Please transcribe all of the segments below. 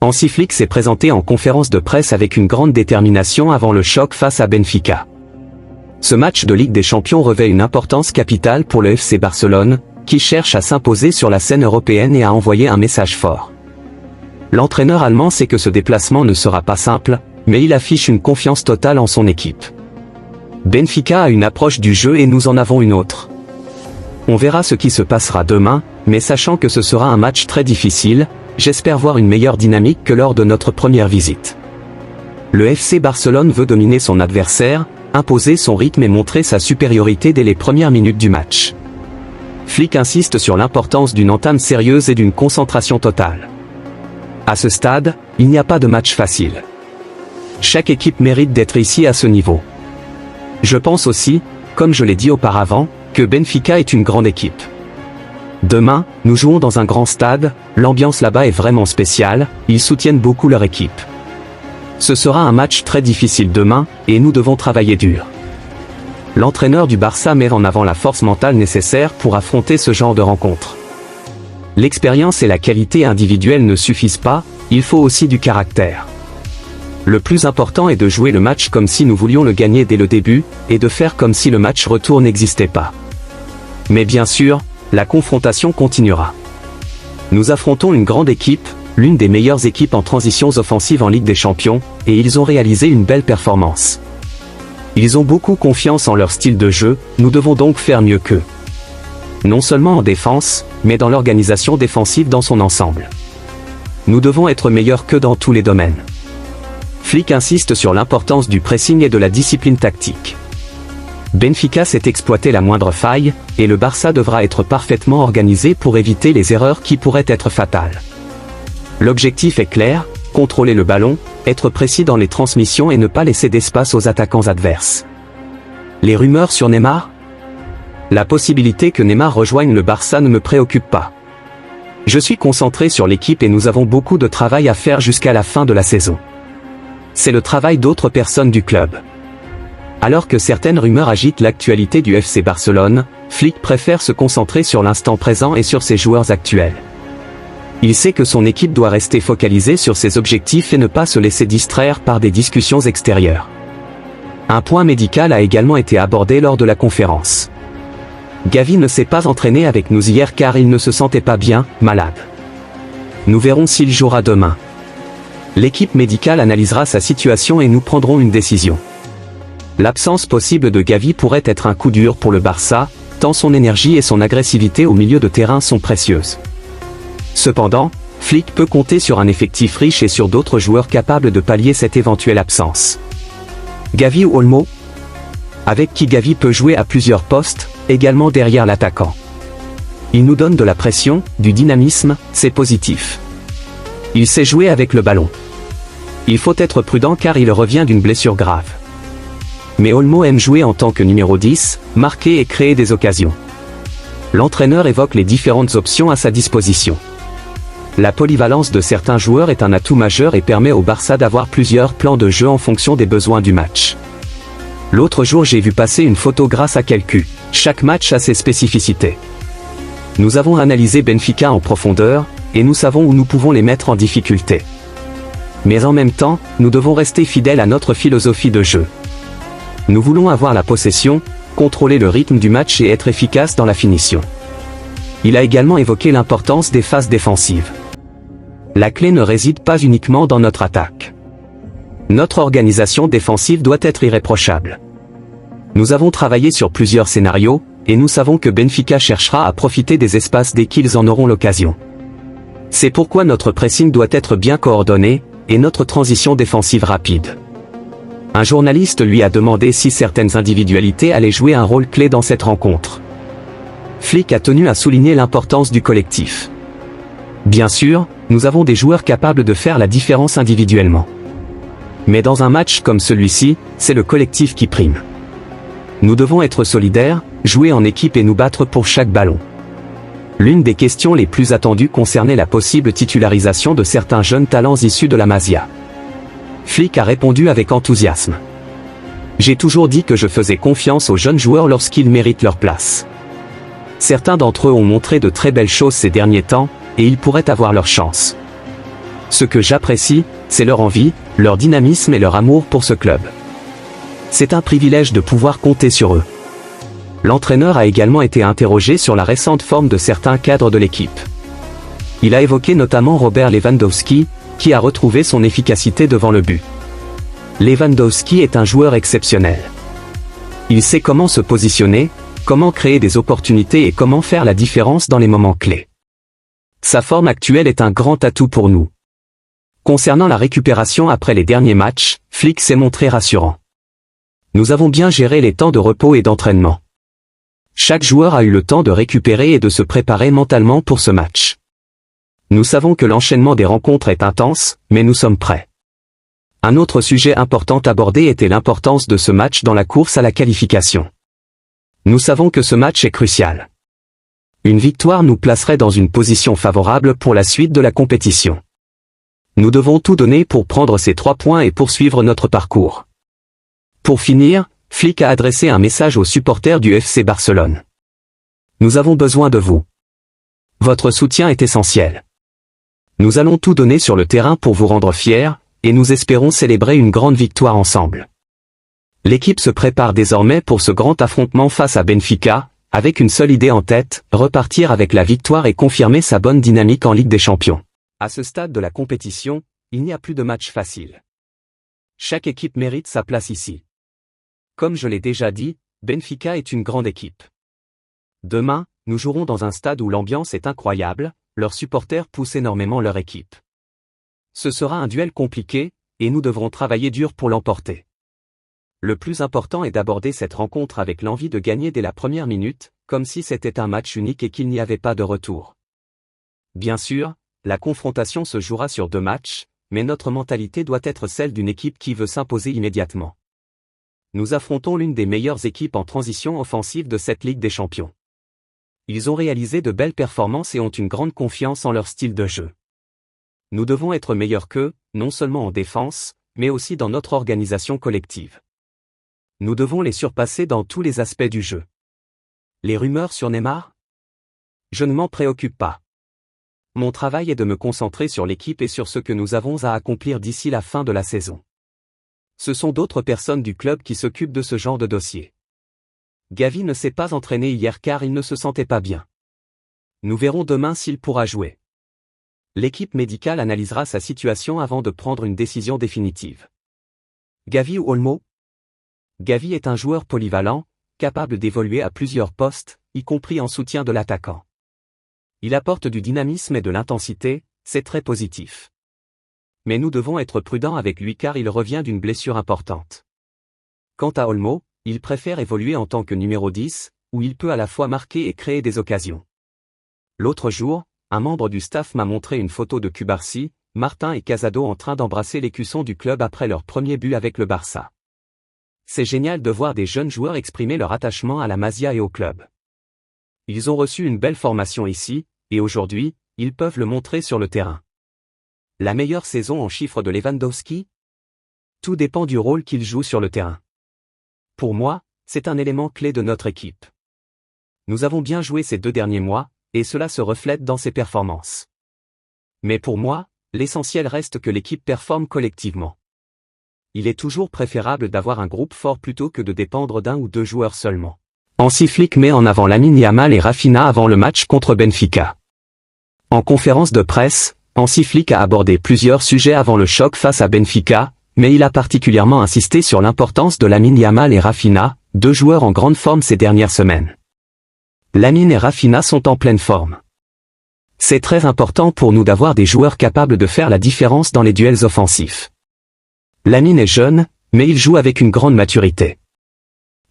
Hansi Flick s'est présenté en conférence de presse avec une grande détermination avant le choc face à Benfica. Ce match de Ligue des Champions revêt une importance capitale pour le FC Barcelone, qui cherche à s'imposer sur la scène européenne et à envoyer un message fort. L'entraîneur allemand sait que ce déplacement ne sera pas simple, mais il affiche une confiance totale en son équipe. Benfica a une approche du jeu et nous en avons une autre. On verra ce qui se passera demain, mais sachant que ce sera un match très difficile, j'espère voir une meilleure dynamique que lors de notre première visite. Le FC Barcelone veut dominer son adversaire, imposer son rythme et montrer sa supériorité dès les premières minutes du match. Flick insiste sur l'importance d'une entame sérieuse et d'une concentration totale. À ce stade, il n'y a pas de match facile. Chaque équipe mérite d'être ici à ce niveau. Je pense aussi, comme je l'ai dit auparavant, que Benfica est une grande équipe. Demain, nous jouons dans un grand stade, l'ambiance là-bas est vraiment spéciale, ils soutiennent beaucoup leur équipe. Ce sera un match très difficile demain, et nous devons travailler dur. L'entraîneur du Barça met en avant la force mentale nécessaire pour affronter ce genre de rencontre. L'expérience et la qualité individuelle ne suffisent pas, il faut aussi du caractère. Le plus important est de jouer le match comme si nous voulions le gagner dès le début, et de faire comme si le match retour n'existait pas. Mais bien sûr, la confrontation continuera. Nous affrontons une grande équipe, l'une des meilleures équipes en transitions offensives en Ligue des Champions, et ils ont réalisé une belle performance. Ils ont beaucoup confiance en leur style de jeu, nous devons donc faire mieux qu'eux. Non seulement en défense, mais dans l'organisation défensive dans son ensemble. Nous devons être meilleurs qu'eux dans tous les domaines. Flick insiste sur l'importance du pressing et de la discipline tactique. Benfica sait exploiter la moindre faille, et le Barça devra être parfaitement organisé pour éviter les erreurs qui pourraient être fatales. L'objectif est clair, contrôler le ballon, être précis dans les transmissions et ne pas laisser d'espace aux attaquants adverses. Les rumeurs sur Neymar ? La possibilité que Neymar rejoigne le Barça ne me préoccupe pas. Je suis concentré sur l'équipe et nous avons beaucoup de travail à faire jusqu'à la fin de la saison. C'est le travail d'autres personnes du club. Alors que certaines rumeurs agitent l'actualité du FC Barcelone, Flick préfère se concentrer sur l'instant présent et sur ses joueurs actuels. Il sait que son équipe doit rester focalisée sur ses objectifs et ne pas se laisser distraire par des discussions extérieures. Un point médical a également été abordé lors de la conférence. Gavi ne s'est pas entraîné avec nous hier car il ne se sentait pas bien, malade. Nous verrons s'il jouera demain. L'équipe médicale analysera sa situation et nous prendrons une décision. L'absence possible de Gavi pourrait être un coup dur pour le Barça, tant son énergie et son agressivité au milieu de terrain sont précieuses. Cependant, Flick peut compter sur un effectif riche et sur d'autres joueurs capables de pallier cette éventuelle absence. Gavi ou Olmo ? Avec qui Gavi peut jouer à plusieurs postes, également derrière l'attaquant. Il nous donne de la pression, du dynamisme, c'est positif. Il sait jouer avec le ballon. Il faut être prudent car il revient d'une blessure grave. Mais Olmo aime jouer en tant que numéro 10, marquer et créer des occasions. L'entraîneur évoque les différentes options à sa disposition. La polyvalence de certains joueurs est un atout majeur et permet au Barça d'avoir plusieurs plans de jeu en fonction des besoins du match. L'autre jour j'ai vu passer une photo grâce à Quelcu. Chaque match a ses spécificités. Nous avons analysé Benfica en profondeur, et nous savons où nous pouvons les mettre en difficulté. Mais en même temps, nous devons rester fidèles à notre philosophie de jeu. Nous voulons avoir la possession, contrôler le rythme du match et être efficace dans la finition. Il a également évoqué l'importance des phases défensives. La clé ne réside pas uniquement dans notre attaque. Notre organisation défensive doit être irréprochable. Nous avons travaillé sur plusieurs scénarios, et nous savons que Benfica cherchera à profiter des espaces dès qu'ils en auront l'occasion. C'est pourquoi notre pressing doit être bien coordonné, et notre transition défensive rapide. Un journaliste lui a demandé si certaines individualités allaient jouer un rôle clé dans cette rencontre. Flick a tenu à souligner l'importance du collectif. Bien sûr, nous avons des joueurs capables de faire la différence individuellement. Mais dans un match comme celui-ci, c'est le collectif qui prime. Nous devons être solidaires, jouer en équipe et nous battre pour chaque ballon. L'une des questions les plus attendues concernait la possible titularisation de certains jeunes talents issus de la Masia. Flick a répondu avec enthousiasme. J'ai toujours dit que je faisais confiance aux jeunes joueurs lorsqu'ils méritent leur place. Certains d'entre eux ont montré de très belles choses ces derniers temps, et ils pourraient avoir leur chance. Ce que j'apprécie, c'est leur envie, leur dynamisme et leur amour pour ce club. C'est un privilège de pouvoir compter sur eux. L'entraîneur a également été interrogé sur la récente forme de certains cadres de l'équipe. Il a évoqué notamment Robert Lewandowski, qui a retrouvé son efficacité devant le but. Lewandowski est un joueur exceptionnel. Il sait comment se positionner, comment créer des opportunités et comment faire la différence dans les moments clés. Sa forme actuelle est un grand atout pour nous. Concernant la récupération après les derniers matchs, Flick s'est montré rassurant. Nous avons bien géré les temps de repos et d'entraînement. Chaque joueur a eu le temps de récupérer et de se préparer mentalement pour ce match. Nous savons que l'enchaînement des rencontres est intense, mais nous sommes prêts. Un autre sujet important abordé était l'importance de ce match dans la course à la qualification. Nous savons que ce match est crucial. Une victoire nous placerait dans une position favorable pour la suite de la compétition. Nous devons tout donner pour prendre ces 3 points et poursuivre notre parcours. Pour finir, Flick a adressé un message aux supporters du FC Barcelone. Nous avons besoin de vous. Votre soutien est essentiel. Nous allons tout donner sur le terrain pour vous rendre fiers, et nous espérons célébrer une grande victoire ensemble. L'équipe se prépare désormais pour ce grand affrontement face à Benfica, avec une seule idée en tête, repartir avec la victoire et confirmer sa bonne dynamique en Ligue des Champions. À ce stade de la compétition, il n'y a plus de match facile. Chaque équipe mérite sa place ici. Comme je l'ai déjà dit, Benfica est une grande équipe. Demain, nous jouerons dans un stade où l'ambiance est incroyable, leurs supporters poussent énormément leur équipe. Ce sera un duel compliqué, et nous devrons travailler dur pour l'emporter. Le plus important est d'aborder cette rencontre avec l'envie de gagner dès la première minute, comme si c'était un match unique et qu'il n'y avait pas de retour. Bien sûr, la confrontation se jouera sur 2 matchs, mais notre mentalité doit être celle d'une équipe qui veut s'imposer immédiatement. Nous affrontons l'une des meilleures équipes en transition offensive de cette Ligue des Champions. Ils ont réalisé de belles performances et ont une grande confiance en leur style de jeu. Nous devons être meilleurs qu'eux, non seulement en défense, mais aussi dans notre organisation collective. Nous devons les surpasser dans tous les aspects du jeu. Les rumeurs sur Neymar ? Je ne m'en préoccupe pas. Mon travail est de me concentrer sur l'équipe et sur ce que nous avons à accomplir d'ici la fin de la saison. Ce sont d'autres personnes du club qui s'occupent de ce genre de dossier. Gavi ne s'est pas entraîné hier car il ne se sentait pas bien. Nous verrons demain s'il pourra jouer. L'équipe médicale analysera sa situation avant de prendre une décision définitive. Gavi ou Olmo ? Gavi est un joueur polyvalent, capable d'évoluer à plusieurs postes, y compris en soutien de l'attaquant. Il apporte du dynamisme et de l'intensité, c'est très positif. Mais nous devons être prudents avec lui car il revient d'une blessure importante. Quant à Olmo, il préfère évoluer en tant que numéro 10, où il peut à la fois marquer et créer des occasions. L'autre jour, un membre du staff m'a montré une photo de Cubarsí, Martin et Casado en train d'embrasser l'écusson du club après leur premier but avec le Barça. C'est génial de voir des jeunes joueurs exprimer leur attachement à la Masia et au club. Ils ont reçu une belle formation ici, et aujourd'hui, ils peuvent le montrer sur le terrain. La meilleure saison en chiffres de Lewandowski ? Tout dépend du rôle qu'il joue sur le terrain. Pour moi, c'est un élément clé de notre équipe. Nous avons bien joué ces 2 derniers mois, et cela se reflète dans ses performances. Mais pour moi, l'essentiel reste que l'équipe performe collectivement. Il est toujours préférable d'avoir un groupe fort plutôt que de dépendre d'1 ou 2 joueurs seulement. Hansi Flick met en avant Lamine Yamal et Rafinha avant le match contre Benfica. En conférence de presse, Hansi Flick a abordé plusieurs sujets avant le choc face à Benfica, mais il a particulièrement insisté sur l'importance de Lamine Yamal et Rafinha, 2 joueurs en grande forme ces dernières semaines. Lamine et Rafinha sont en pleine forme. C'est très important pour nous d'avoir des joueurs capables de faire la différence dans les duels offensifs. Lamine est jeune, mais il joue avec une grande maturité.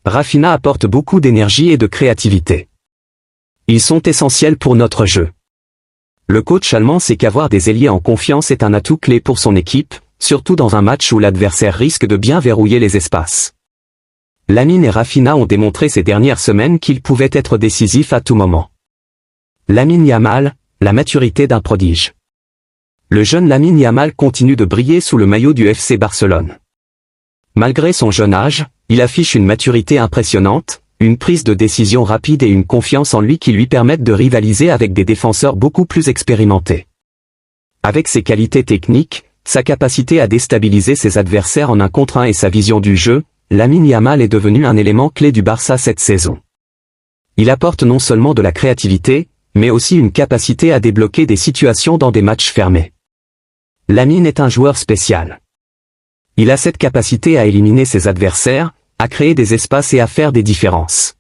Rafinha apporte beaucoup d'énergie et de créativité. Ils sont essentiels pour notre jeu. Le coach allemand sait qu'avoir des ailiers en confiance est un atout clé pour son équipe, surtout dans un match où l'adversaire risque de bien verrouiller les espaces. Lamine et Rafinha ont démontré ces dernières semaines qu'ils pouvaient être décisifs à tout moment. Lamine Yamal, la maturité d'un prodige. Le jeune Lamine Yamal continue de briller sous le maillot du FC Barcelone. Malgré son jeune âge, il affiche une maturité impressionnante, une prise de décision rapide et une confiance en lui qui lui permettent de rivaliser avec des défenseurs beaucoup plus expérimentés. Avec ses qualités techniques, sa capacité à déstabiliser ses adversaires en 1 contre 1 et sa vision du jeu, Lamine Yamal est devenu un élément clé du Barça cette saison. Il apporte non seulement de la créativité, mais aussi une capacité à débloquer des situations dans des matchs fermés. Lamine est un joueur spécial. Il a cette capacité à éliminer ses adversaires, à créer des espaces et à faire des différences.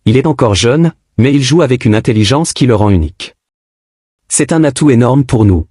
Il est encore jeune, mais il joue avec une intelligence qui le rend unique. C'est un atout énorme pour nous.